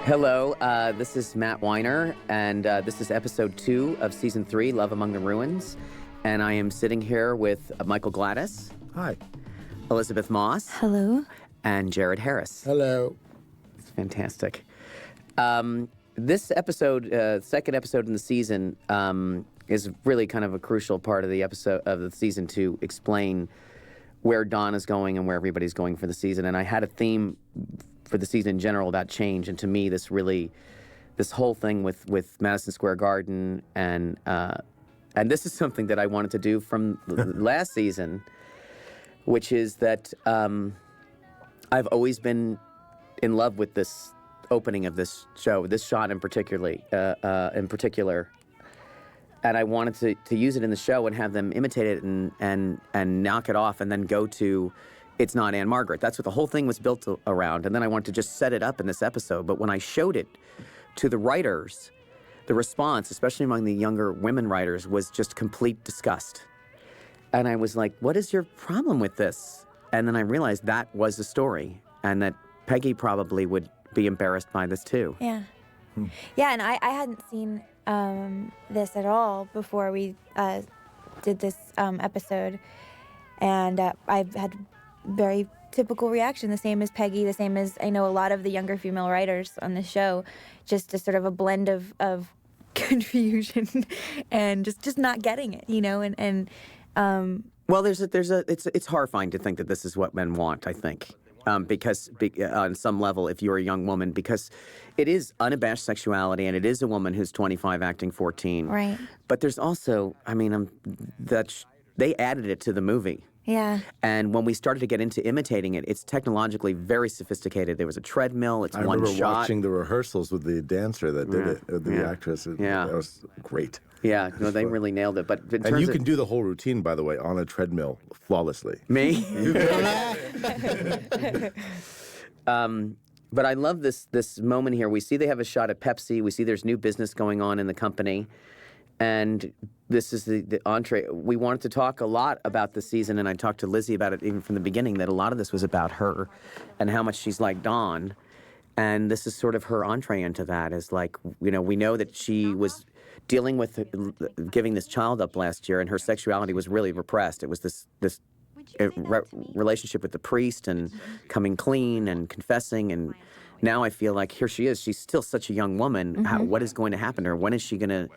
Hello, this is Matt Weiner, and this is episode 2 of season 3, Love Among the Ruins. And I am sitting here with Michael Gladys. Hi. Elizabeth Moss. Hello. And Jared Harris. Hello. It's fantastic. This episode, second episode in the season, is really kind of a crucial part of the episode of the season to explain where Dawn is going and where everybody's going for the season. And I had a theme for the season in general about change, and to me, this whole thing with Madison Square Garden and this is something that I wanted to do from last season, which is that I've always been in love with this opening of this show, this shot in particular, and I wanted to use it in the show and have them imitate it and knock it off, and then go to It's Not Anne Margaret. That's what the whole thing was built around, and then I wanted to just set it up in this episode. But when I showed it to the writers, the response, especially among the younger women writers, was just complete disgust. And I was like, what is your problem with this? And then I realized that was the story, and that Peggy probably would be embarrassed by this too. Yeah. Yeah, and I hadn't seen this at all before we did this episode. And I've had very typical reaction, the same as Peggy, the same as I know a lot of the younger female writers on the show, just a sort of a blend of confusion and just not getting it, you know, and well, it's horrifying to think that this is what men want, I think. Because on some level, if you're a young woman, because it is unabashed sexuality, and it is a woman who's 25 acting 14. Right. But there's also, I mean, they added it to the movie. Yeah. And when we started to get into imitating it, it's technologically very sophisticated. There was a treadmill. It's one shot. I remember watching the rehearsals with the dancer that did it, the actress. That was great. Yeah, no, they really nailed it. But and you can do the whole routine, by the way, on a treadmill flawlessly. Me? But I love this moment here. We see they have a shot at Pepsi. We see there's new business going on in the company. And this is the entree. We wanted to talk a lot about the season, and I talked to Lizzie about it even from the beginning, that a lot of this was about her and how much she's like Dawn. And this is sort of her entree into that, is like, you know, we know that she was dealing with giving this child up last year, and her sexuality was really repressed. It was this relationship with the priest and coming clean and confessing, and now I feel like here she is. She's still such a young woman. Mm-hmm. What is going to happen to her? When is she going to...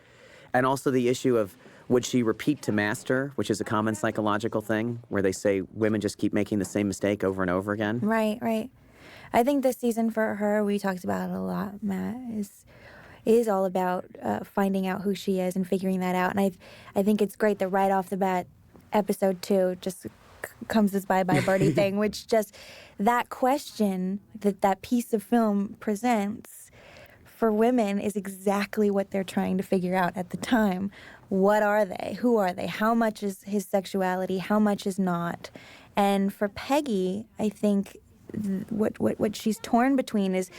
And also the issue of, would she repeat to master, which is a common psychological thing, where they say women just keep making the same mistake over and over again? Right, right. I think this season for her, we talked about it a lot, Matt, is all about finding out who she is and figuring that out. And I think it's great that right off the bat, episode 2 just comes this bye-bye birdie thing, which just, that question that piece of film presents for women is exactly what they're trying to figure out at the time. What are they? Who are they? How much is his sexuality? How much is not? And for Peggy, I think what she's torn between is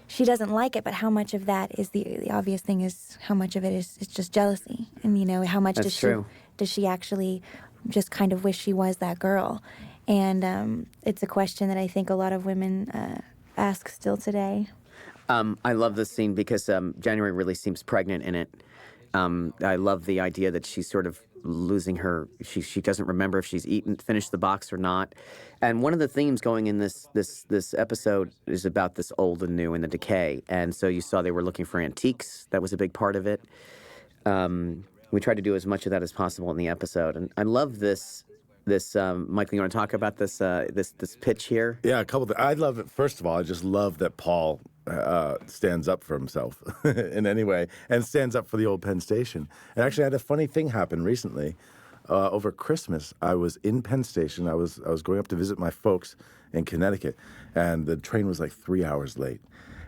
she doesn't like it, but how much of that is the obvious thing is how much of it is just jealousy, and you know how much does she actually just kind of wish she was that girl, and it's a question that I think a lot of women ask still today. I love this scene because January really seems pregnant in it. I love the idea that she's sort of losing her. She doesn't remember if she's finished the box or not. And one of the themes going in this episode is about this old and new and the decay. And so you saw they were looking for antiques. That was a big part of it. We tried to do as much of that as possible in the episode. And I love this. Michael, you want to talk about this pitch here? Yeah, a couple. I love it. First of all, I just love that Paul stands up for himself in any way, and stands up for the old Penn Station. And actually, I had a funny thing happen recently. Over Christmas, I was in Penn Station. I was going up to visit my folks in Connecticut, and the train was like 3 hours late.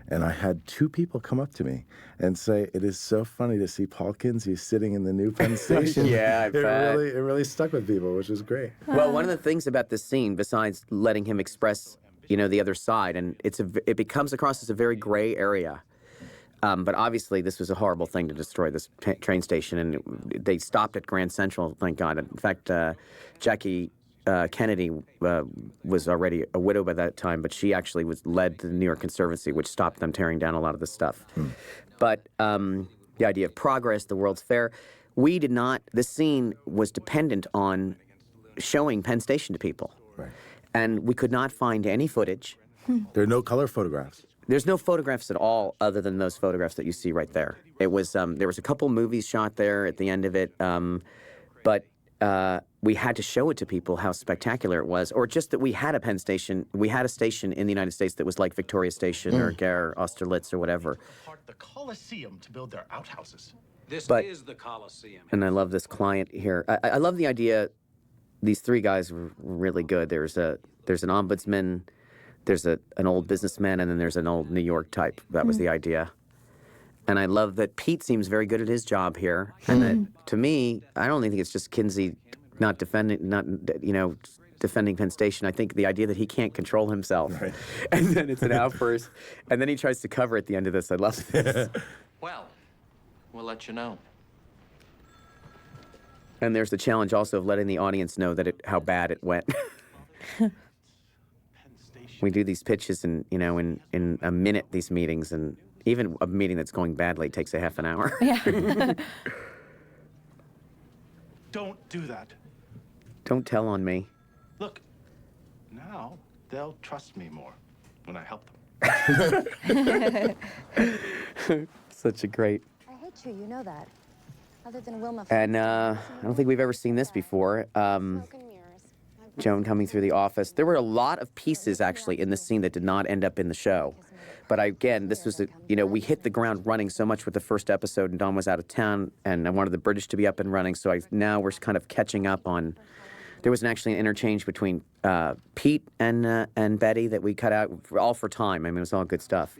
And I had 2 people come up to me and say, "It is so funny to see Paul Kinsey sitting in the new Penn Station." Yeah, I bet. It really stuck with people, which was great. Well, one of the things about this scene, besides letting him express, you know, the other side, and it becomes across as a very gray area. But obviously, this was a horrible thing to destroy this train station, and they stopped at Grand Central, thank God. In fact, Jackie Kennedy was already a widow by that time, but she actually led the New York Conservancy, which stopped them tearing down a lot of this stuff. But the idea of progress, the World's Fair, we did not. This scene was dependent on showing Penn Station to people, Right. and we could not find any footage. There are no color photographs. There's no photographs at all, other than those photographs that you see right there. It was there was a couple movies shot there at the end of it, but we had to show it to people how spectacular it was, or just that we had a Penn Station. We had a station in the United States that was like Victoria Station or Gare, Austerlitz or whatever. The Colosseum to build their outhouses. This But- is the Colosseum. And I love this client here. I love the idea. These three guys were really good. There's an ombudsman, there's an old businessman, and then there's an old New York type. That was the idea. And I love that Pete seems very good at his job here. And that, to me, I don't think it's just Kinsey not defending Penn Station. I think the idea that he can't control himself, and then it's an outburst, and then he tries to cover at the end of this. I love this. Well, we'll let you know. And there's the challenge also of letting the audience know that how bad it went. We do these pitches in a minute, these meetings, and even a meeting that's going badly takes a half an hour. Don't do that. Don't tell on me. Look, now they'll trust me more when I help them. Such a great. I hate you, you know that. Other than Wilma. And I don't think we've ever seen this before. Joan coming through the office. There were a lot of pieces actually in this scene that did not end up in the show. But again, this was, we hit the ground running so much with the first episode, and Don was out of town, and I wanted the British to be up and running. So now we're kind of catching up on. There was actually an interchange between Pete and Betty that we cut out, all for time. I mean, it was all good stuff.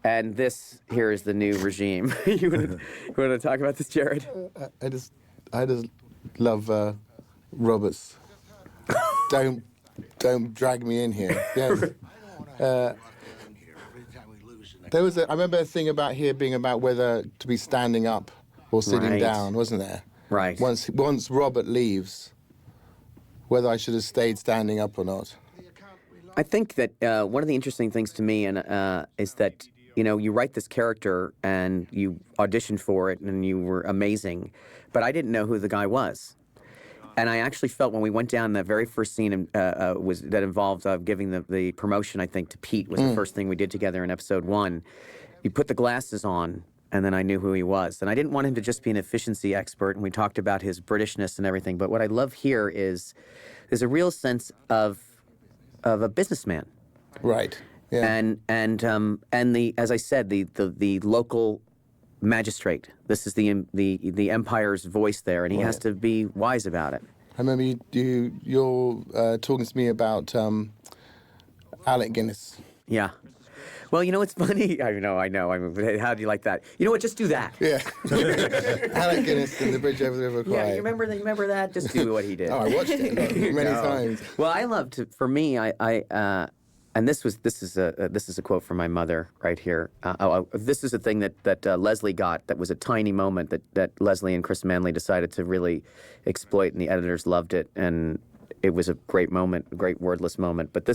And this here is the new regime. You want to talk about this, Jared? I just love Roberts. don't drag me in here. Yes. There was I remember a thing about here being about whether to be standing up or sitting Right. down, wasn't there? Right. Once Robert leaves, whether I should have stayed standing up or not. I think that one of the interesting things to me is that you write this character and you auditioned for it and you were amazing, but I didn't know who the guy was. And I actually felt when we went down that very first scene that involved giving the promotion, I think, to Pete was the first thing we did together in episode 1. You put the glasses on, and then I knew who he was. And I didn't want him to just be an efficiency expert, and we talked about his Britishness and everything. But what I love here is there's a real sense of a businessman. Right. Yeah. And the as I said, the local magistrate. This is the empire's voice there, and he has to be wise about it. I remember you're talking to me about Alec Guinness. Yeah. Well, it's funny. I know. I mean, how do you like that? You know what? Just do that. Yeah. Alec Guinness and the Bridge Over the River Kwai. Yeah, you remember that? Just do what he did. Oh, I watched it many times. Well, I love to. For me, and this is a quote from my mother right here. This is a thing that Leslie got. That was a tiny moment that Leslie and Chris Manley decided to really exploit, and the editors loved it, and it was a great moment, a great wordless moment. But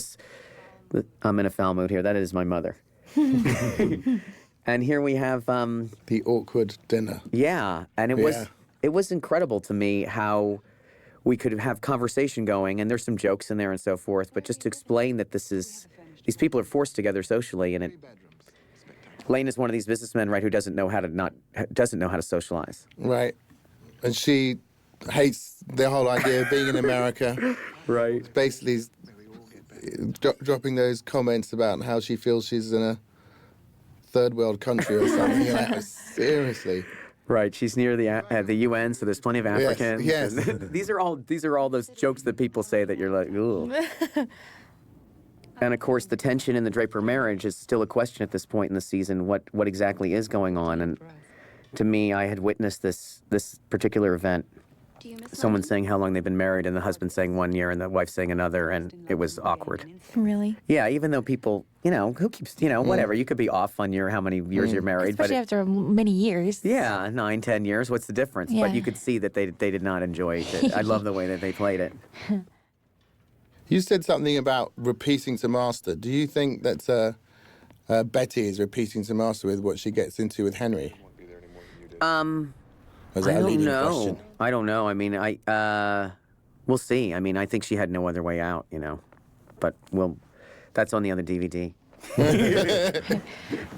I'm in a foul mood here. That is my mother. And here we have. The awkward dinner. Yeah, and it was incredible to me how we could have conversation going, and there's some jokes in there and so forth, but just to explain that these people are forced together socially, and Lane is one of these businessmen, right, who doesn't know how to socialize. Right. And she hates the whole idea of being in America. Right. Basically dropping those comments about how she feels she's in a third world country or something. You're like, seriously. Right, she's near the UN, so there's plenty of Africans. Yes. And these are all those jokes that people say that you're like, ooh. And of course, the tension in the Draper marriage is still a question at this point in the season. What exactly is going on? And to me, I had witnessed this particular event someone saying how long they've been married, and the husband saying 1 year and the wife saying another, and it was awkward. Really? Yeah, even though people, who keeps, whatever, you could be off on how many years you're married, Especially but after many years. yeah, 9, 10 years, what's the difference? Yeah. But you could see that they did not enjoy it. I love the way that they played it. You said something about repeating to master. Do you think that Betty is repeating to master with what she gets into with Henry? Or is that I a don't leading know. question? I don't know. I mean, we'll see. I mean, I think she had no other way out, but that's on the other DVD.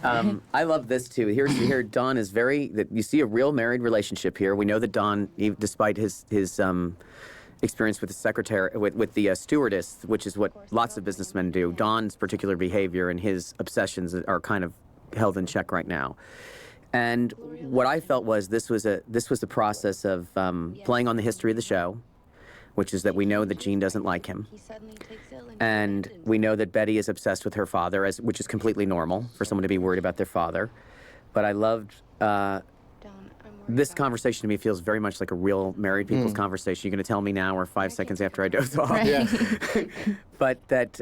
I love this too. Here, Don is you see a real married relationship here. We know that Don, despite his experience with the secretary, with the stewardess, which is what lots of businessmen do, Don's particular behavior and his obsessions are kind of held in check right now. And what I felt was this was the process of playing on the history of the show, which is that we know that Gene doesn't like him. And we know that Betty is obsessed with her father, which is completely normal for someone to be worried about their father. But I loved this conversation to me feels very much like a real married people's conversation. You're going to tell me now or 5 seconds after I doze off. Yeah. But that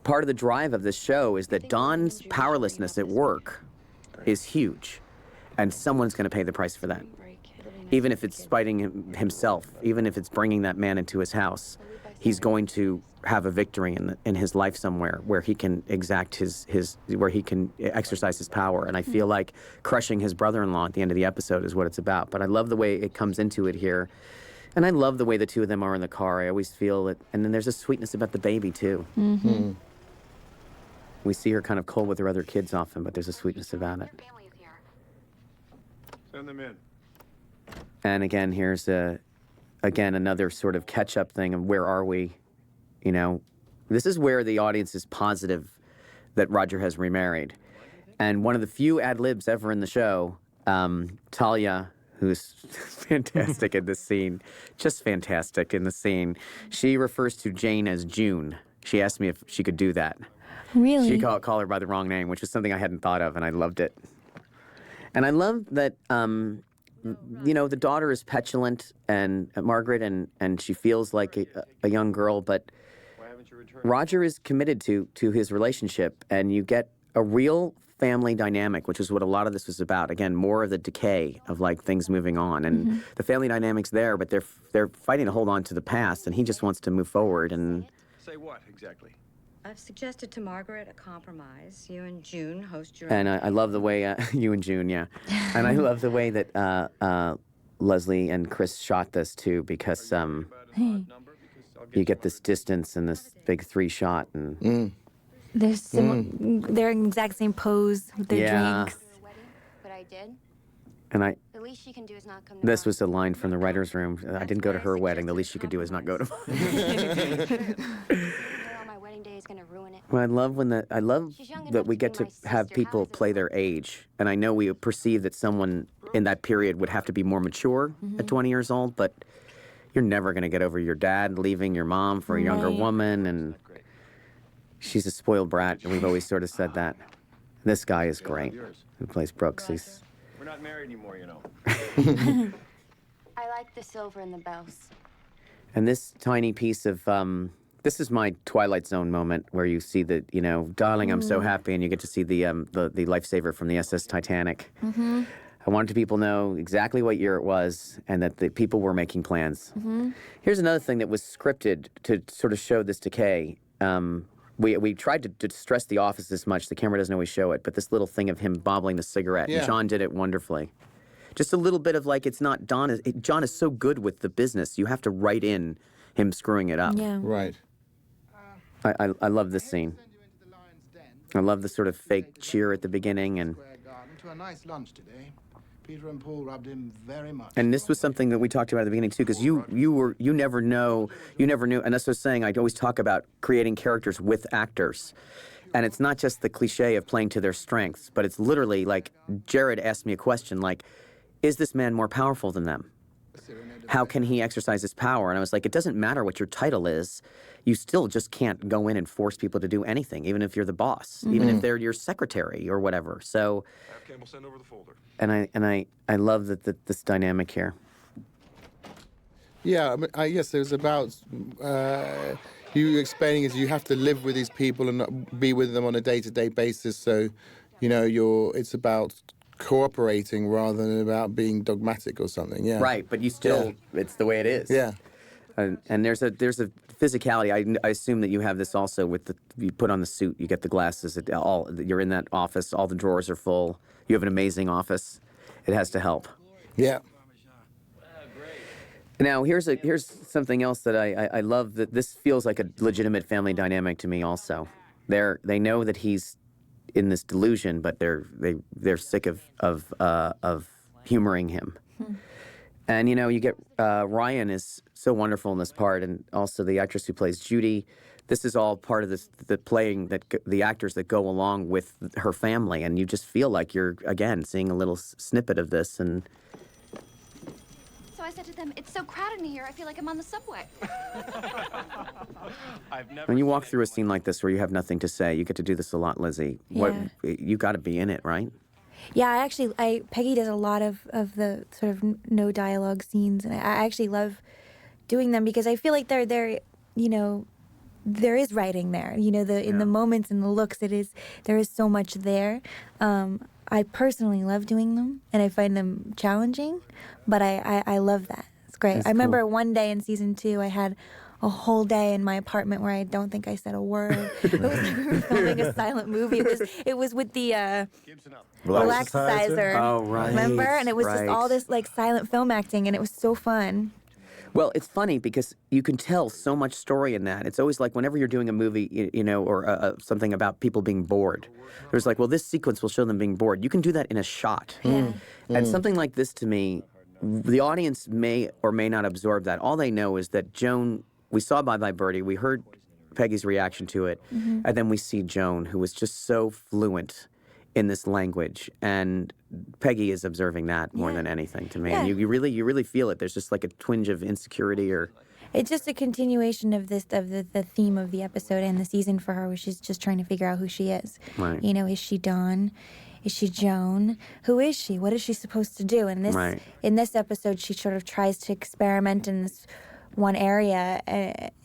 part of the drive of this show is that Don's powerlessness at work is huge. And someone's going to pay the price for that. Even if it's spiting himself, even if it's bringing that man into his house, he's going to have a victory in his life somewhere where he can exact where he can exercise his power. And I feel like crushing his brother-in-law at the end of the episode is what it's about. But I love the way it comes into it here. And I love the way the two of them are in the car. I always feel it. And then there's a sweetness about the baby, too. Mm-hmm. We see her kind of cold with her other kids often, but there's a sweetness about it. Send them in. And again, here's another sort of catch-up thing of where are we? This is where the audience is positive that Roger has remarried. And one of the few ad-libs ever in the show, Talia, who's fantastic in this scene, just fantastic in the scene, she refers to Jane as June. She asked me if she could do that. Really? She call her by the wrong name, which was something I hadn't thought of, and I loved it. And I love that, the daughter is petulant and Margaret, and she feels like a young girl, but Roger is committed to his relationship, and you get a real family dynamic, which is what a lot of this was about. Again, more of the decay of like things moving on, and the family dynamics there, but they're fighting to hold on to the past, and he just wants to move forward. And Say what exactly? I've suggested to Margaret a compromise. You and June host your And I love the way, you and June, yeah. And I love the way that Leslie and Chris shot this, too, because you get this distance and this big 3 shot. And They're in the exact same pose with their Yeah. drinks. But I did. and The least she can do is not come to this mine. was a line from the writer's room. I didn't go to her wedding. The least she could do is not go to mine. On my wedding day is gonna ruin it. Well, I love She's young that enough we to get be to my have sister. people How is it play their age. And I know we perceive that someone in that period would have to be more mature at 20 years old, but you're never going to get over your dad leaving your mom for a younger Right. woman, and she's a spoiled brat, and we've always sort of said that. This guy is great, who plays Brooks. We're not married anymore, I like the silver and the bells. And this tiny piece of, this is my Twilight Zone moment where you see that, darling, I'm so happy, and you get to see the lifesaver from the SS Titanic. I wanted people to know exactly what year it was and that the people were making plans. Here's another thing that was scripted to sort of show this decay. We tried to stress the office this much. The camera doesn't always show it, but this little thing of him bobbling the cigarette, Yeah. and John did it wonderfully. Just a little bit of like, it's not Don. John is so good with the business. You have to write in him screwing it up. Yeah. Right. I love this scene. I love the sort of fake cheer at the beginning, and To a nice lunch today. Peter and Paul rubbed him very much. this was something that we talked about at the beginning too, because you never knew, and that's what I was saying. I'd always talk about creating characters with actors, and it's not just the cliche of playing to their strengths, but it's literally like Jared asked me a question like, is this man more powerful than them? How can he exercise his power? And I was like, it doesn't matter what your title is. You still just can't go in and force people to do anything, even if you're the boss, even if they're your secretary or whatever. So, Campbell, send over the folder. and I love that this dynamic here. Yeah, I mean, yes, it was about you explaining is you have to live with these people and not be with them on a day-to-day basis. So, you know, it's about cooperating rather than about being dogmatic or something. Yeah. Right, but you still, it's the way it is. Yeah. And there's a physicality. I assume that you have this also with you put on the suit, you get the glasses, you're in that office, all the drawers are full. You have an amazing office. It has to help. Yeah. Now, here's something else that I love, that this feels like a legitimate family dynamic to me also. They know that he's in this delusion, but they're sick of humoring him. And, you know, you get Ryan is so wonderful in this part, and also the actress who plays Judy. This is all part of the actors that go along with her family, and you just feel like you're, again, seeing a little snippet of this. And So I said to them, it's so crowded in here, I feel like I'm on the subway. when you walk through a scene like this where you have nothing to say, you get to do this a lot, Lizzie. Yeah. You got to be in it, right? Yeah, Peggy does a lot of the sort of no dialogue scenes, and I actually love doing them because I feel like they're you know, there is writing there. You know, in the moments and the looks, there is so much there. I personally love doing them, and I find them challenging, but I love that. It's great. That's I remember cool. one day in season 2, I had a whole day in my apartment where I don't think I said a word. It was like we were filming a silent movie. It was with the Relaxizer. Oh, right. Remember? And it was just Right. all this like silent film acting, and it was so fun. Well, it's funny because you can tell so much story in that. It's always like whenever you're doing a movie, you know, or something about people being bored, there's like, well, this sequence will show them being bored. You can do that in a shot. And something like this, to me, the audience may or may not absorb that. All they know is that Joan, we saw Bye Bye Birdie, we heard Peggy's reaction to it, and then we see Joan, who was just so fluent in this language, and Peggy is observing that more than anything to me. And you really feel it. There's just like a twinge of insecurity, or It's just a continuation of the theme of the episode and the season for her, where she's just trying to figure out who she is. Right. You know, is she Dawn? Is she Joan? Who is she? What is she supposed to do? And Right. in this episode, she sort of tries to experiment in this one area,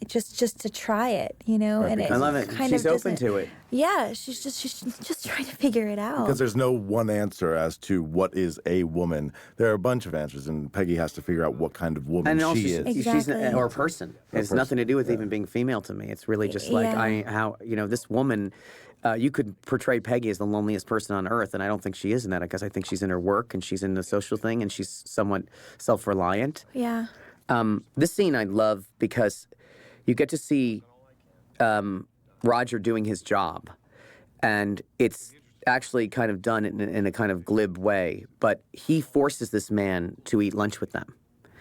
just to try it, you know. And I love it. kind She's of open doesn't- to it. Yeah, she's just trying to figure it out. Because there's no one answer as to what is a woman. There are a bunch of answers, and Peggy has to figure out what kind of woman And also, she is. Exactly. or a person. It's nothing to do with even being female to me. It's really just like how this woman. You could portray Peggy as the loneliest person on earth, and I don't think she is in that, because I think she's in her work and she's in the social thing, and she's somewhat self-reliant. Yeah. This scene I love because you get to see Roger doing his job, and it's actually kind of done in a kind of glib way, but he forces this man to eat lunch with them.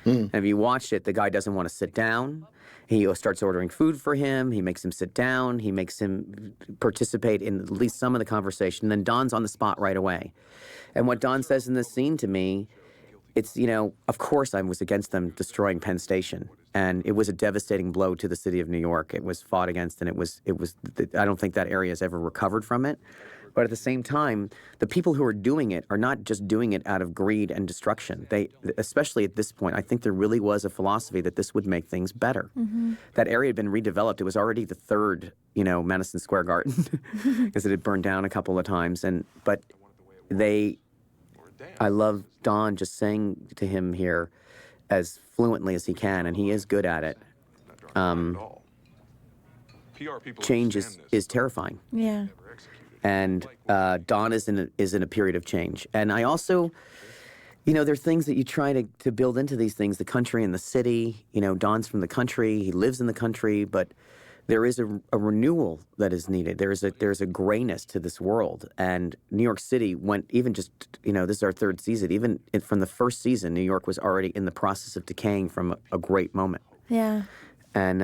And if you watch it, the guy doesn't want to sit down. He starts ordering food for him. He makes him sit down. He makes him participate in at least some of the conversation. Then Don's on the spot right away. And what Don says in this scene to me, it's, of course I was against them destroying Penn Station. And it was a devastating blow to the city of New York. It was fought against, and it was. I don't think that area has ever recovered from it. But at the same time, the people who are doing it are not just doing it out of greed and destruction. They, especially at this point, I think there really was a philosophy that this would make things better. That area had been redeveloped. It was already the third, Madison Square Garden, because it had burned down a couple of times. But I love Don just saying to him here, as fluently as he can, and he is good at it. Change is terrifying. Yeah. And Don is in a period of change. And I also, there are things that you try to build into these things, the country and the city. Don's from the country, he lives in the country, but there is a renewal that is needed. There's a grayness to this world. And New York City went, even just, this is our third season, even from the first season, New York was already in the process of decaying from a great moment. Yeah. And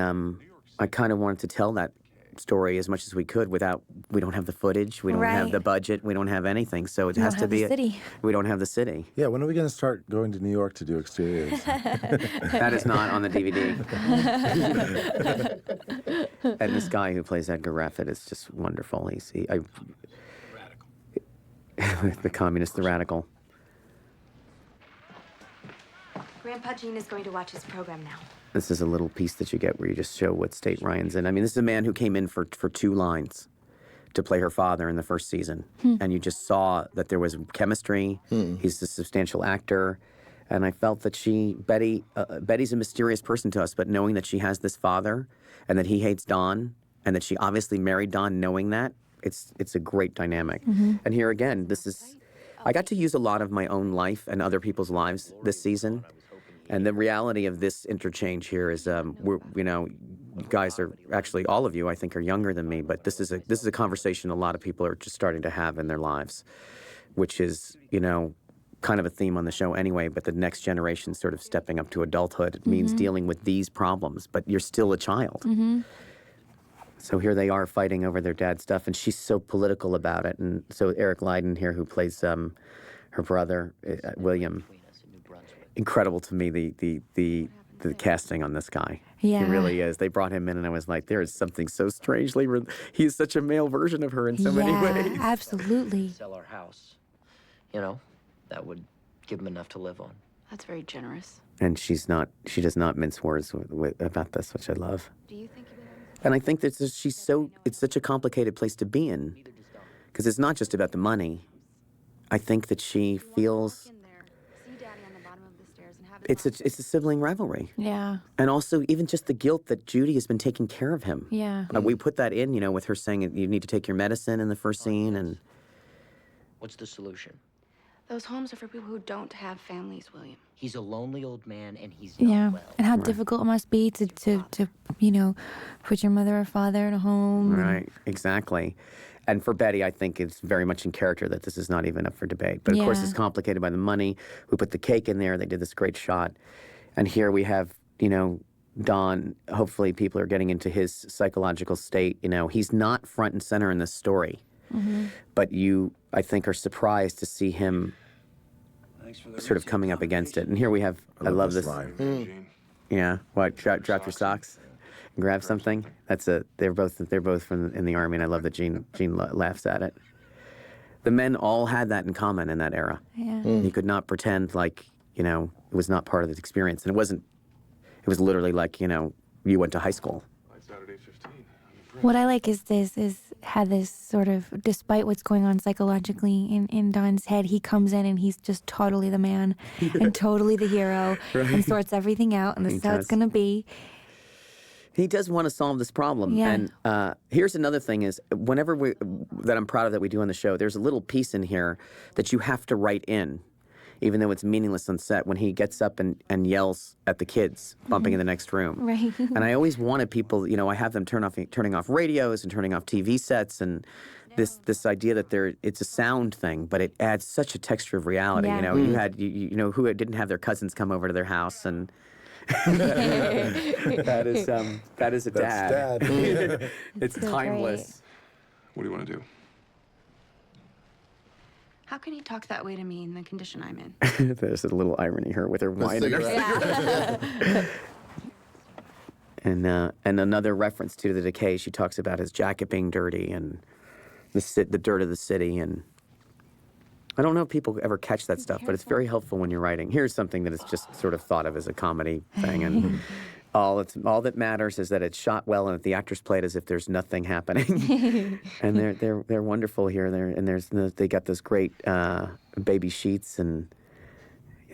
I kind of wanted to tell that story as much as we could without, we don't have the footage, we don't have the budget, we don't have anything, so it has to be city. We don't have the city. Yeah, when are we going to start going to New York to do exteriors? That is not on the DVD. And this guy who plays Edgar Raffet is just wonderful. The communist, the radical. Grandpa Gene is going to watch his program now. This is a little piece that you get where you just show what state Ryan's in. I mean, this is a man who came in for 2 lines to play her father in the first season. And you just saw that there was chemistry. He's a substantial actor. And I felt that Betty's a mysterious person to us, but knowing that she has this father and that he hates Don and that she obviously married Don knowing that, it's a great dynamic. And here again, I got to use a lot of my own life and other people's lives this season. And the reality of this interchange here is, you guys are actually, all of you, I think, are younger than me, but this is a conversation a lot of people are just starting to have in their lives, which is, kind of a theme on the show anyway, but the next generation sort of stepping up to adulthood. It means dealing with these problems, but you're still a child. So here they are fighting over their dad's stuff, and she's so political about it. And so Eric Lydon here, who plays her brother, William, incredible to me, the casting on this guy. Yeah. He really is. They brought him in, and I was like, there is something so strangely, he's such a male version of her in so many ways. Absolutely. Sell our house. That would give him enough to live on. That's very generous. And she does not mince words about this, which I love. Do you think And I think that it's such a complicated place to be in, because it's not just about the money. I think that she feels it's a sibling rivalry. Yeah. And also even just the guilt that Judy has been taking care of him. Yeah. We put that in, with her saying you need to take your medicine in the first scene. And What's the solution? Those homes are for people who don't have families, William. He's a lonely old man, and he's not Yeah. well. And how difficult it must be to put your mother or father in a home. Right, exactly. And for Betty, I think it's very much in character that this is not even up for debate. But of course, it's complicated by the money. We put the cake in there. They did this great shot. And here we have, Don. Hopefully people are getting into his psychological state. He's not front and center in this story. But you, I think, are surprised to see him sort of coming up against it. And here we have, I love this. line. Yeah, what, drop your socks and grab something? They're both in the Army, and I love that Gene laughs at it. The men all had that in common in that era. Yeah. He could not pretend like, it was not part of the experience. And it was literally like, you went to high school. What I like is how this sort of, despite what's going on psychologically in Don's head, he comes in and he's just totally the man and totally the hero and sorts everything out, and this is how it's going to be. He does want to solve this problem. Yeah. And here's another thing is, that I'm proud of that we do on the show, there's a little piece in here that you have to write in, even though it's meaningless on set, when he gets up and yells at the kids bumping in the next room. Right. And I always wanted people, I have them turning off radios and turning off TV sets, and this idea that it's a sound thing, but it adds such a texture of reality. Yeah. You had, who didn't have their cousins come over to their house, and that is a dad. That's dad. It's So timeless. What do you want to do? How can he talk that way to me in the condition I'm in? There's a little irony here with her wine and her and another reference to the decay. She talks about his jacket being dirty and the dirt of the city. And I don't know if people ever catch that stuff, but it's very helpful when you're writing. Here's something that is just sort of thought of as a comedy thing, and all that matters is that it's shot well and that the actors play it as if there's nothing happening. And they're wonderful here. They got those great baby sheets, and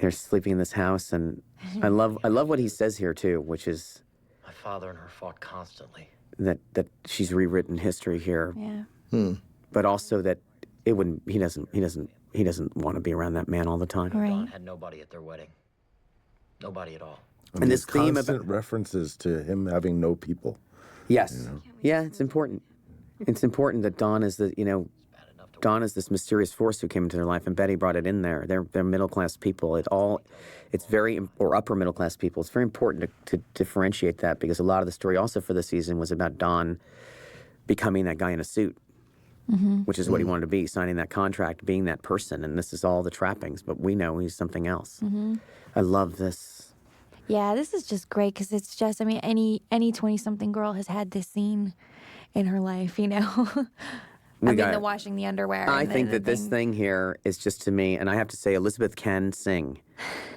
they're sleeping in this house. And I love what he says here too, which is My father and her fought constantly. that she's rewritten history here, Yeah. but also that it wouldn't. He doesn't want to be around that man all the time. Right. Don had nobody at their wedding. Nobody at all. And this theme constant about references to him having no people. yes, yeah, it's important. It's important that Don is Don is this mysterious force who came into their life, and Betty brought it in there. They're middle class people. It's very, or upper middle class people. It's very important to differentiate that, because a lot of the story also for the season was about Don becoming that guy in a suit, which is what he wanted to be, signing that contract, being that person, and this is all the trappings. But we know he's something else. I love this. Yeah, this is just great because it's just, any 20-something girl has had this scene in her life, the washing the underwear. I and think the that this thing here is just, to me, and I have to say, Elizabeth can sing.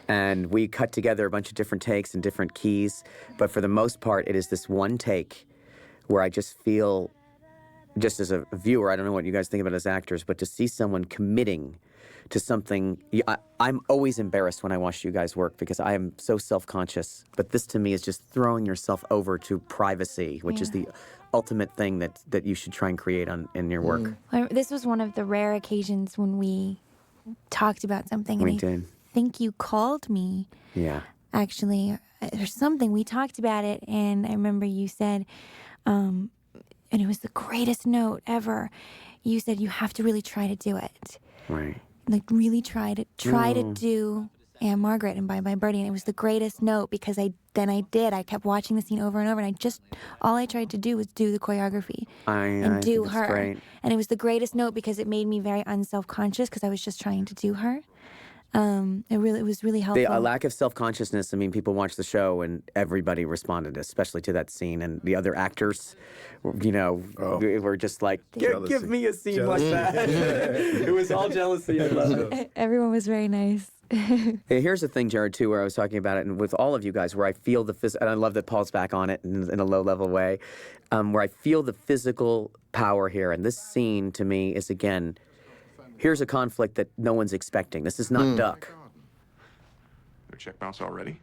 And we cut together a bunch of different takes and different keys. But for the most part, it is this one take where I just feel, just as a viewer, I don't know what you guys think about as actors, but to see someone committing to something, I'm always embarrassed when I watch you guys work because I am so self-conscious. But this to me is just throwing yourself over to privacy, which is the ultimate thing that you should try and create in your work. This was one of the rare occasions when we talked about something. We and did. I think you called me, Yeah. actually, or something. We talked about it, and I remember you said, and it was the greatest note ever. You said you have to really try to do it. Right. Like really try to do Anne Margaret and Bye Bye Birdie, and it was the greatest note because I did. I kept watching the scene over and over, and all I tried to do was do the choreography and do think it's her. great. And it was the greatest note because it made me very unself-conscious because I was just trying to do her. It was really helpful. A lack of self-consciousness. I mean, people watched the show and everybody responded, especially to that scene. And the other acters, were just like, give me a scene like that. It was all jealousy. I love it. Everyone was very nice. Hey, here's the thing, Jared, too, where I was talking about it, and with all of you guys, where I feel and I love that Paul's back on it in a low-level way, where I feel the physical power here. And this scene, to me, is, again, here's a conflict that no one's expecting. This is not Duck. Their check bounce already?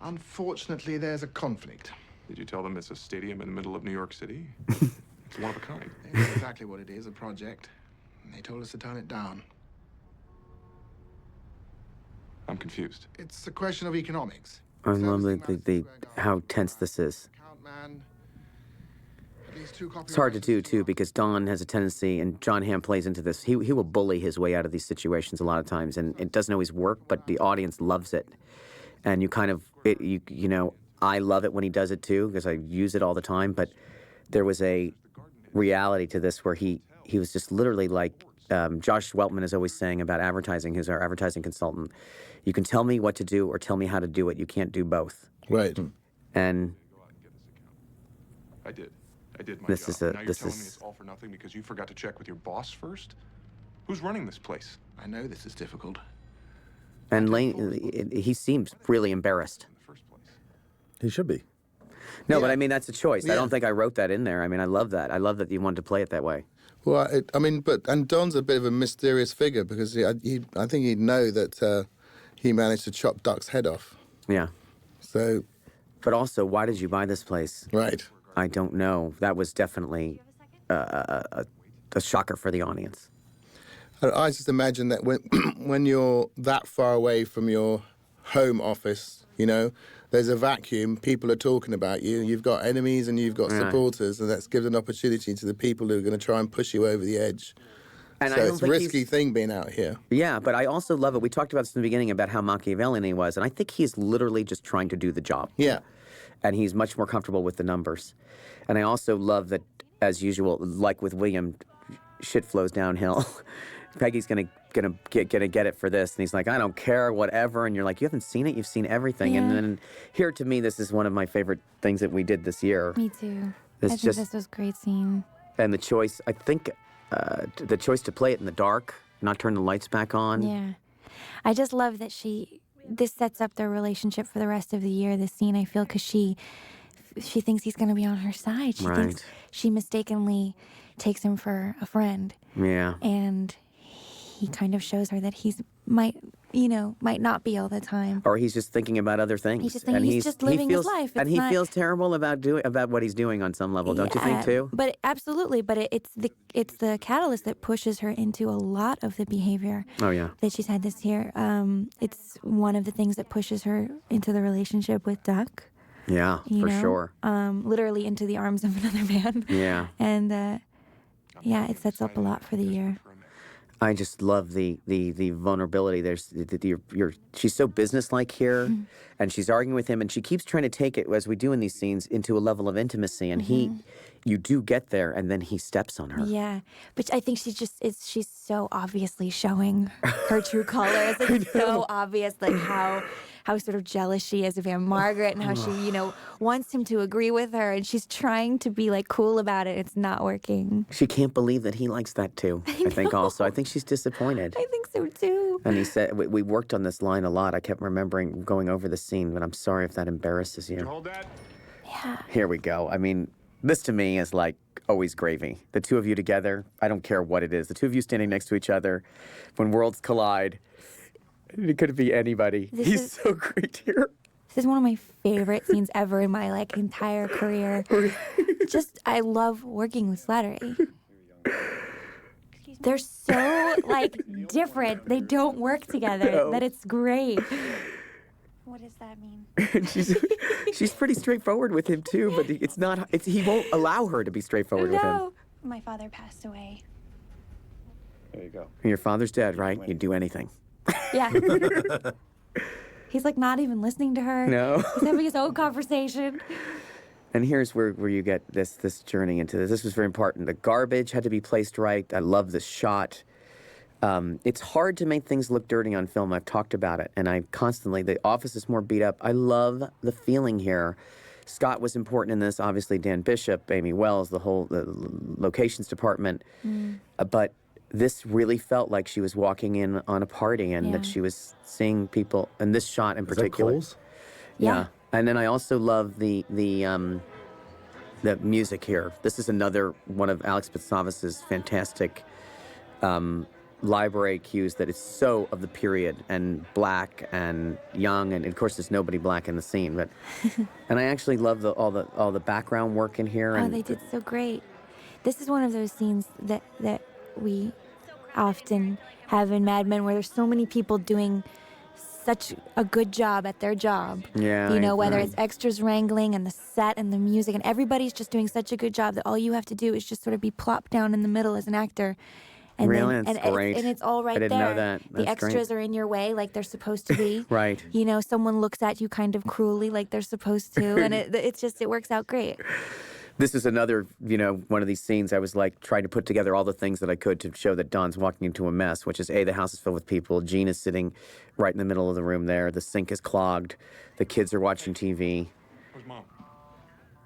Unfortunately, there's a conflict. Did you tell them it's a stadium in the middle of New York City? It's one of a kind. They know exactly what it is, a project. And they told us to turn it down. I'm confused. It's a question of economics. I love how tense this is. It's hard to do, too, because Don has a tendency, and John Hamm plays into this, he will bully his way out of these situations a lot of times, and it doesn't always work, but the audience loves it. And you kind of, I love it when he does it, too, because I use it all the time, but there was a reality to this where he was just literally like, Josh Weltman is always saying about advertising, who's our advertising consultant, you can tell me what to do or tell me how to do it. You can't do both. Right. And I did my this job. is Now you're telling me it's all for nothing because you forgot to check with your boss first? Who's running this place? I know this is difficult. And Lane, he seems really embarrassed. He should be. No, but I mean, that's a choice. I don't think I wrote that in there. I mean, I love that. I love that you wanted to play it that way. Well, and Don's a bit of a mysterious figure because I think he'd know that he managed to chop Duck's head off. Yeah. So. But also, why did you buy this place? Right. I don't know. That was definitely a shocker for the audience. I just imagine that when you're that far away from your home office, there's a vacuum, people are talking about you, you've got enemies and you've got supporters, and that's given an opportunity to the people who are going to try and push you over the edge. And so it's a risky thing being out here. Yeah, but I also love it. We talked about this in the beginning about how Machiavellian he was, and I think he's literally just trying to do the job. Yeah. And he's much more comfortable with the numbers. And I also love that, as usual, like with William, shit flows downhill. Peggy's gonna get it for this, and he's like, I don't care, whatever. And you're like, you haven't seen it, you've seen everything. And then here, to me, this is one of my favorite things that we did this year. Me too. I think this was a great scene. And the choice, I think, the choice to play it in the dark, not turn the lights back on. Yeah, I just love that this sets up their relationship for the rest of the year. This scene, I feel, because she thinks he's going to be on her side. She thinks she mistakenly takes him for a friend. Yeah. And he kind of shows her that might not be all the time. Or he's just thinking about other things. He's just thinking he's just living his life. And he feels terrible about what he's doing on some level, don't you think too? But absolutely, but it's the catalyst that pushes her into a lot of the behavior that she's had this year. It's one of the things that pushes her into the relationship with Duck. Yeah, for sure. Literally into the arms of another man. Yeah. And it sets up a lot for the year. I just love the vulnerability. She's so businesslike here, and she's arguing with him, and she keeps trying to take it, as we do in these scenes, into a level of intimacy. And you do get there, and then he steps on her. Yeah, but I think she's so obviously showing her true colors. It's so obvious, like how sort of jealous she is of Aunt Margaret and how she, wants him to agree with her, and she's trying to be like cool about it. It's not working. She can't believe that he likes that too. I think also. I think she's disappointed. I think so too. And he said, we worked on this line a lot. I kept remembering going over the scene, but I'm sorry if that embarrasses you. Hold that. Yeah. Here we go. I mean, this to me is like always gravy. The two of you together, I don't care what it is. The two of you standing next to each other, when worlds collide, it could be anybody. He's so great here. This is one of my favorite scenes ever in my entire career. Just, I love working with Slattery. They're so different. They don't work together. That it's great. What does that mean? she's pretty straightforward with him too, but it's not. He won't allow her to be straightforward with him. My father passed away. There you go. Your father's dead, right? You'd do anything. Yeah. He's not even listening to her. No. He's having his own conversation. And here's where you get this journey into this. This was very important. The garbage had to be placed right. I love this shot. It's hard to make things look dirty on film. I've talked about it, and the office is more beat up. I love the feeling here. Scott was important in this. Obviously, Dan Bishop, Amy Wells, the locations department. But this really felt like she was walking in on a party, and that she was seeing people. And this shot in particular. Is that Coles? Yeah. And then I also love the music here. This is another one of Alex Patsavas's fantastic library cues that is so of the period and black and young, and of course there's nobody black in the scene. But and I actually love all the background work in here. Oh, And they did so great. This is one of those scenes that we often have in Mad Men where there's so many people doing such a good job at their job. Yeah. Whether it's extras wrangling and the set and the music, and everybody's just doing such a good job that all you have to do is just sort of be plopped down in the middle as an actor. And Really? That's great. And it's all right I didn't there. know that. The That's great. extras are in your way like they're supposed to be. Right. Someone looks at you kind of cruelly like they're supposed to, and it works out great. This is another, one of these scenes I was trying to put together all the things that I could to show that Don's walking into a mess, which is the house is filled with people. Gene is sitting right in the middle of the room there. The sink is clogged. The kids are watching TV. Where's Mom?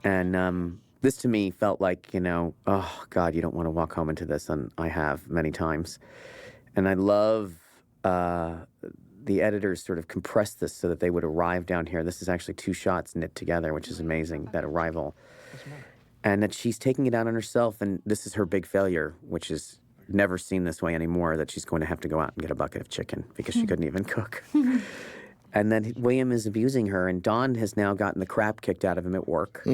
And this to me felt like, oh God, you don't want to walk home into this. And I have many times. And I love the editors sort of compressed this so that they would arrive down here. This is actually 2 shots knit together, which is amazing, that arrival. And that she's taking it out on herself, and this is her big failure, which is never seen this way anymore, that she's going to have to go out and get a bucket of chicken because she couldn't even cook. And then William is abusing her, and Don has now gotten the crap kicked out of him at work.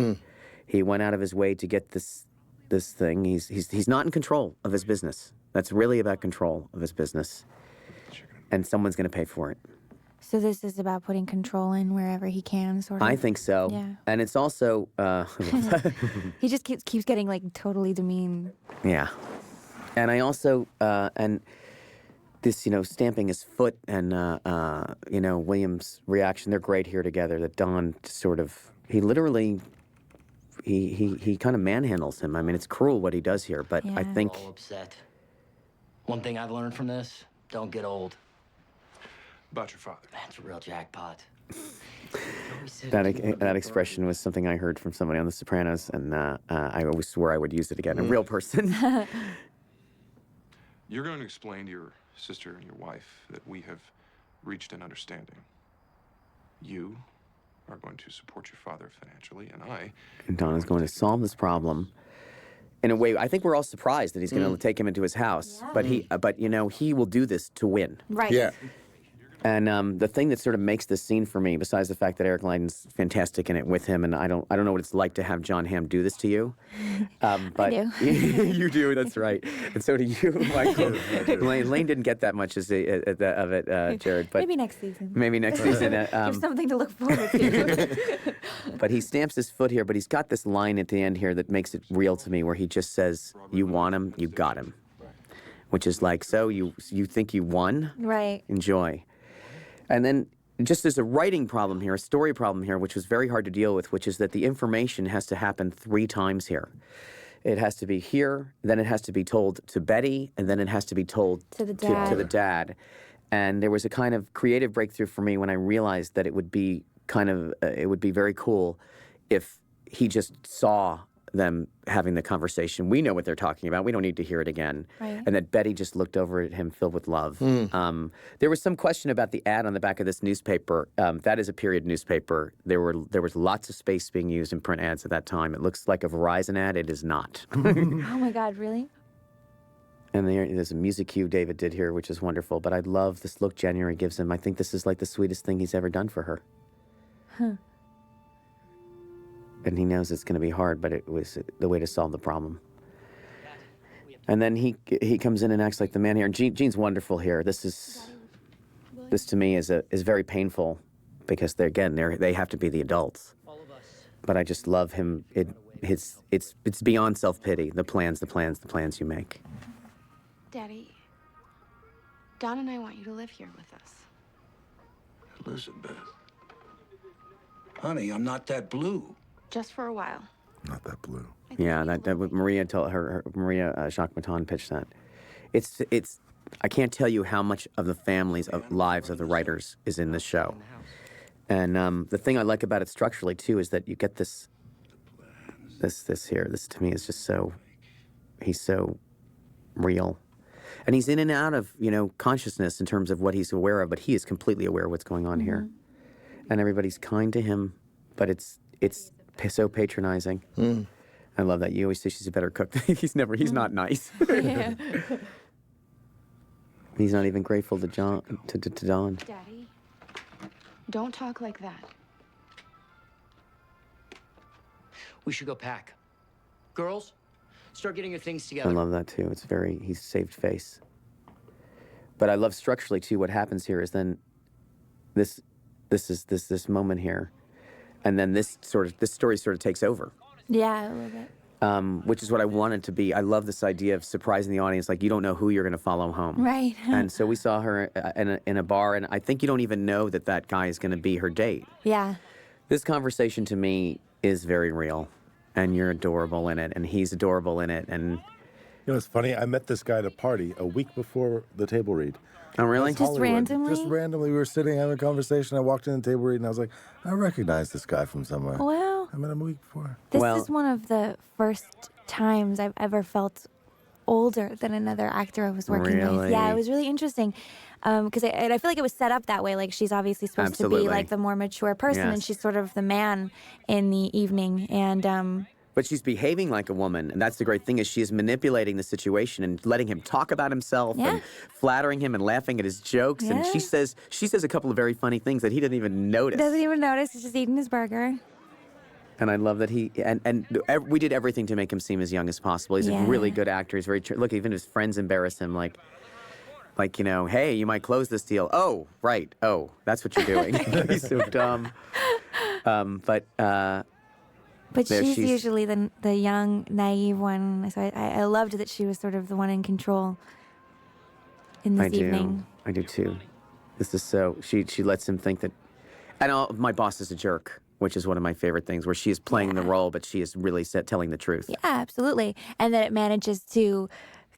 He went out of his way to get this thing. He's not in control of his business. That's really about control of his business. And someone's going to pay for it. So this is about putting control in wherever he can, sort of. I think so. Yeah. And it's also... he just keeps getting, totally demeaned. Yeah. And I also... and this, stamping his foot and, William's reaction, they're great here together. That Don sort of... He literally... He kind of manhandles him. I mean, it's cruel what he does here, but I think... All upset. One thing I've learned from this, don't get old. About your father. That's a real jackpot. That expression was something I heard from somebody on The Sopranos, and I always swore I would use it again. A real person. You're going to explain to your sister and your wife that we have reached an understanding. You are going to support your father financially, and I... And Don is going to solve this problem in a way. I think we're all surprised that he's going to take him into his house, but he will do this to win. Right. Yeah. And the thing that sort of makes this scene for me, besides the fact that Eric Lydon's fantastic in it with him, and I don't know what it's like to have John Hamm do this to you. But I do. You do, that's right. And so do you, Michael. Lane didn't get that much of it, Jared. But maybe next season. Maybe next season. There's something to look forward to. But he stamps his foot here, but he's got this line at the end here that makes it real to me, where he just says, "You want him, you got him." Which is like, so you think you won? Right. Enjoy. And then just there's a writing problem here, a story problem here, which was very hard to deal with, which is that the information has to happen 3 times here. It has to be here, then it has to be told to Betty, and then it has to be told to the dad. To the dad. And there was a kind of creative breakthrough for me when I realized that it would be it would be very cool if he just saw them having the conversation. We know what they're talking about. We don't need to hear it again. Right. And that Betty just looked over at him filled with love. There was some question about the ad on the back of this newspaper. That is a period newspaper. There was lots of space being used in print ads at that time. It looks like a Verizon ad. It is not. Oh my God, really? And there's a music cue David did here, which is wonderful. But I love this look January gives him. I think this is like the sweetest thing he's ever done for her. Huh. And he knows it's going to be hard, but it was the way to solve the problem. And then he comes in and acts like the man here. And Gene's wonderful here. This to me is very painful because they have to be the adults. But I just love him. It's beyond self-pity. The plans you make. Daddy, Don and I want you to live here with us. Elizabeth. Honey, I'm not that blue. Just for a while. Not that blue. Yeah, that Maria told Maria Jacques Maton pitched that. It's I can't tell you how much of the families of lives of the writers is in this show. And the thing I like about it structurally too is that you get this here. This to me is just he's so real. And he's in and out of, consciousness in terms of what he's aware of, but he is completely aware of what's going on here. And everybody's kind to him, but it's so patronizing. I love that. You always say she's a better cook. He's not nice. Yeah. He's not even grateful to Don. Daddy, don't talk like that. We should go pack. Girls, start getting your things I together. love that too. He's saved face. But I love structurally too, what happens here is then this moment here, and then this story sort of takes over. Yeah, a little bit. Which is what I wanted to be. I love this idea of surprising the audience, like you don't know who you're going to follow home. Right. And so we saw her in a bar, and I think you don't even know that guy is going to be her date. Yeah. This conversation to me is very real, and you're adorable in it, and he's adorable in it, and... It's funny. I met this guy at a party a week before the table read. Oh, really? That's Just Hollywood. randomly? Just randomly. We were sitting having a conversation. I walked in the table read, and I was like, I recognize this guy from somewhere. Well, I met him a week before. this is one of the first times I've ever felt older than another actor I was working with. Really? Yeah, it was really interesting. Because I feel like it was set up that way. Like she's obviously supposed to Absolutely. be like the more mature person, and Yes. she's sort of the man in the evening. And But she's behaving like a woman, and that's the great thing is she is manipulating the situation and letting him talk about himself Yeah. and flattering him and laughing at his jokes. And Yeah. she says a couple of very funny things that he doesn't even notice. doesn't even notice he's just eating his burger. And I love that we did everything to make him seem as young as possible. He's Yeah. a really good actor. He's look, even his friends embarrass him like, hey, you might close this deal. Oh, right. Oh, that's what you're doing. He's so dumb. But there she's she's- usually the young, naive one. So I loved that she was sort of the one in control in this evening. I do too. This is so, she lets him think that, and my boss is a jerk, which is one of my favorite things, where she is playing the role, but she is really telling the truth. Yeah, absolutely. And that it manages to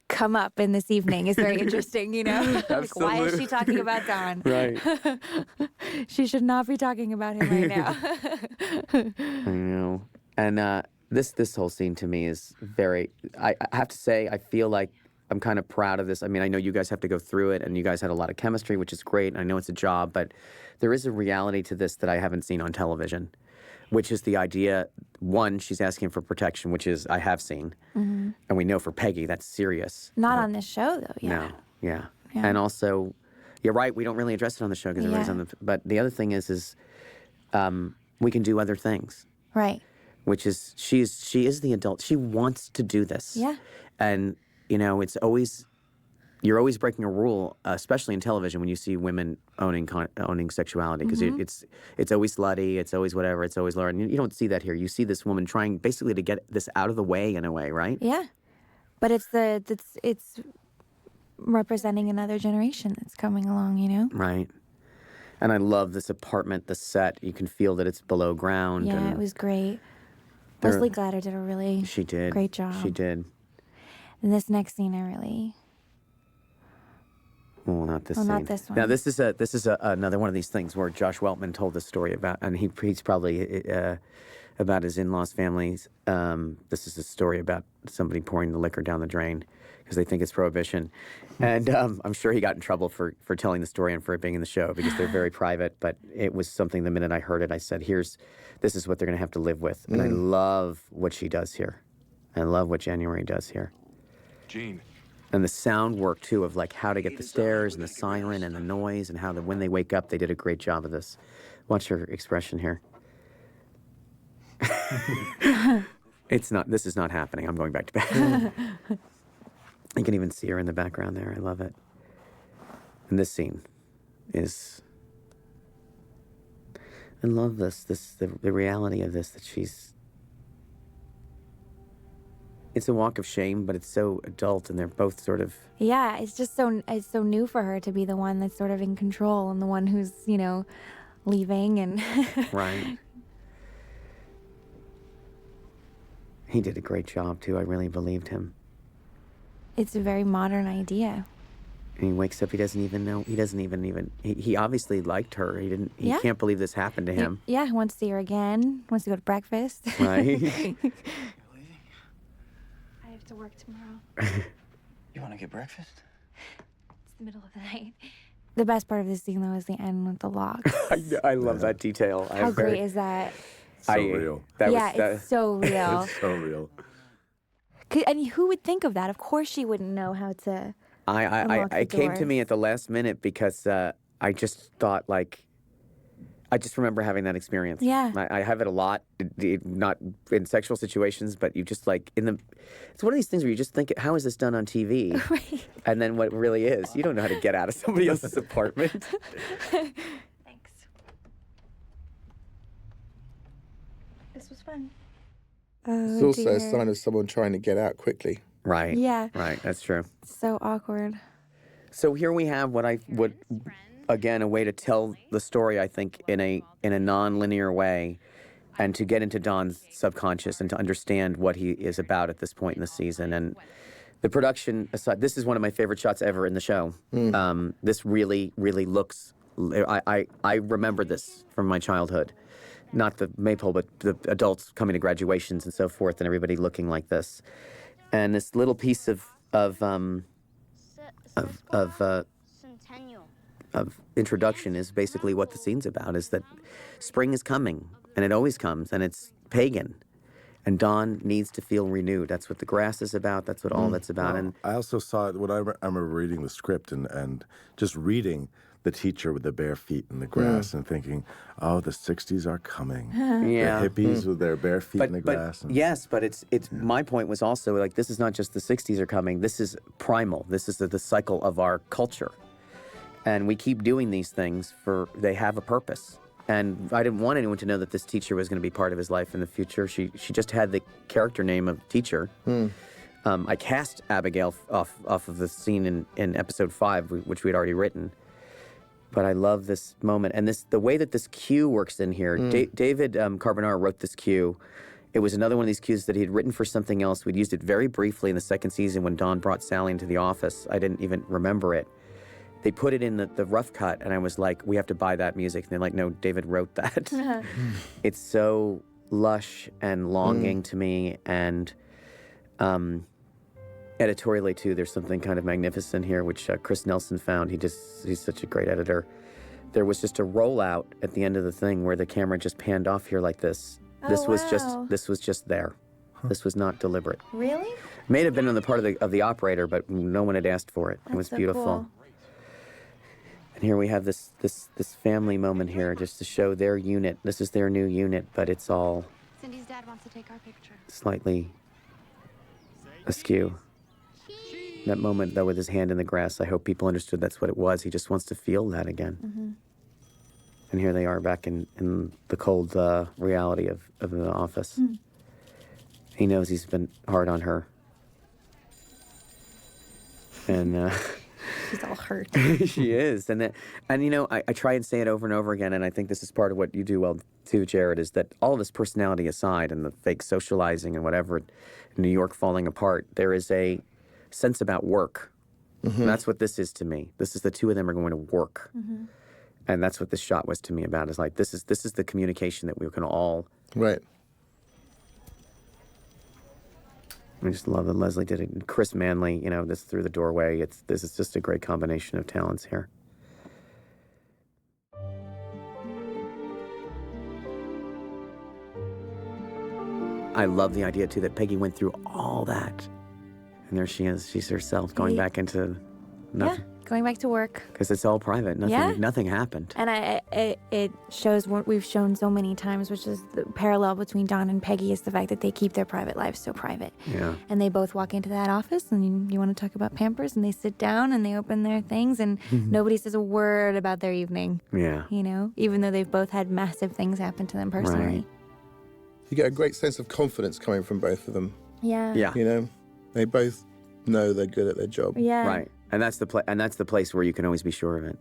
come up in this evening is very interesting, Like, why is she talking about Don? Right. She should not be talking about him right now. I know. And this whole scene to me is very, I have to say, I feel like I'm kind of proud of this. I mean, I know you guys have to go through it, and you guys had a lot of chemistry, which is great. And I know it's a job, but there is a reality to this that I haven't seen on television, which is the idea, one, she's asking for protection, which is, I have seen. Mm-hmm. And we know for Peggy, that's serious. Not on this show, though. Yeah. No, yeah. Yeah. And also, you're right, we don't really address it on the show because everybody's Yeah. on the, but the other thing is we can do other things. Right. Which is she is the adult. She wants to do this. Yeah. And it's always you're always breaking a rule, especially in television when you see women owning sexuality because Mm-hmm. it's always slutty, it's always whatever, it's always lower. And you don't see that here. You see this woman trying basically to get this out of the way in a way, right? Yeah. But it's representing another generation that's coming along, Right. And I love this apartment, the set. You can feel that it's below ground. Yeah, and it was great. There- Leslie Glatter did a really She did. great job. She did. And this next scene, I really Well, not this Oh, scene. not this Now, one. this is another one of these things where Josh Weltman told the story about, and he's probably about his in-laws' families. This is a story about somebody pouring the liquor down the drain because they think it's prohibition. And I'm sure he got in trouble for telling the story and for it being in the show because they're very private. But it was something, the minute I heard it, I said, this is what they're going to have to live with. And I love what she does here. I love what January does here. Gene. And the sound work, too, of like how to get the stairs and the siren and the noise and how when they wake up, they did a great job of this. Watch her expression here. This is not happening. I'm going back to bed. You can even see her in the background there. I love it. And this scene is, I love the reality of this, that it's a walk of shame, but it's so adult, and they're both sort of, Yeah, it's so new for her to be the one that's sort of in control and the one who's, leaving and right. He did a great job, too. I really believed him. It's a very modern idea. And he wakes up, he doesn't even, he obviously liked her. He Yeah. can't believe this happened to him. Yeah, he wants to see her again, wants to go to breakfast. Right. I have to work tomorrow. You want to get breakfast? It's the middle of the night. The best part of this scene, though, is the end with the locks. I love that detail. How great is that? So real. It's so real. It's so real. And who would think of that? Of course she wouldn't know how to unlock the It came to doors. me at the last minute because I just thought, I just remember having that experience. Yeah. I have it a lot, not in sexual situations, but you just it's one of these things where you just think, how is this done on TV? Right. And then what really is, you don't know how to get out of somebody else's apartment. Thanks. This was fun. It's also a sign of someone trying to get out quickly. Right. Yeah. Right, that's true. So awkward. So here we have again, a way to tell the story, I think, in a non-linear way, and to get into Don's subconscious and to understand what he is about at this point in the season. And the production aside, this is one of my favorite shots ever in the show. This really, really looks, I remember this from my childhood. Not the maypole, but the adults coming to graduations and so forth, and everybody looking like this. And this little piece of introduction is basically what the scene's about, is that spring is coming, and it always comes, and it's pagan. And Dawn needs to feel renewed. That's what the grass is about. That's what all that's about. Well, And I also saw it when I remember reading the script and just reading the teacher with the bare feet in the grass and thinking, oh, the 60s are coming. Yeah. The hippies with their bare feet in the grass. Yes, but it's my point was also, this is not just the 60s are coming. This is primal. This is the cycle of our culture. And we keep doing these things they have a purpose. And I didn't want anyone to know that this teacher was going to be part of his life in the future. She just had the character name of teacher. I cast Abigail off of the scene in episode 5, which we had already written. But I love this moment. And the way that this cue works in here, David Carbonaro wrote this cue. It was another one of these cues that he had written for something else. We'd used it very briefly in the second season when Dawn brought Sally into the office. I didn't even remember it. They put it in the rough cut, and I was like, we have to buy that music. And they're like, no, David wrote that. It's so lush and longing to me. And editorially, too, there's something kind of magnificent here, which Chris Nelson found. He's such a great editor. There was just a rollout at the end of the thing where the camera just panned off here like this. This was just there. This was not deliberate. Really? May have been on the part of the operator, but no one had asked for it. It was so beautiful. cool. And here we have this family moment here, just to show their unit. This is their new unit, but it's all Cindy's dad wants to take our picture. slightly askew. That moment, though, with his hand in the grass, I hope people understood that's what it was. He just wants to feel that again. And here they are back in the cold reality of the office. He knows he's been hard on her. And She's all hurt. she is. And I try and say it over and over again, and I think this is part of what you do well too, Jared, is that all of his personality aside and the fake socializing and whatever, New York falling apart, there is a sense about work That's what this is to me. This is the two of them are going to work. And that's what this shot was to me about. Is like this is the communication that we can all. Right. I just love that Leslie did it. Chris Manley, this through the doorway. This is just a great combination of talents here. I love the idea too that Peggy went through all that, and there she is. She's herself going back into nothing. Yeah, going back to work. Because it's all private. Nothing happened. And it shows what we've shown so many times, which is the parallel between Don and Peggy is the fact that they keep their private lives so private. Yeah. And they both walk into that office and you want to talk about Pampers and they sit down and they open their things and nobody says a word about their evening. Yeah. Even though they've both had massive things happen to them personally. Right. You get a great sense of confidence coming from both of them. Yeah. Yeah. They both know they're good at their job. Yeah. Right. And that's the place where you can always be sure of it.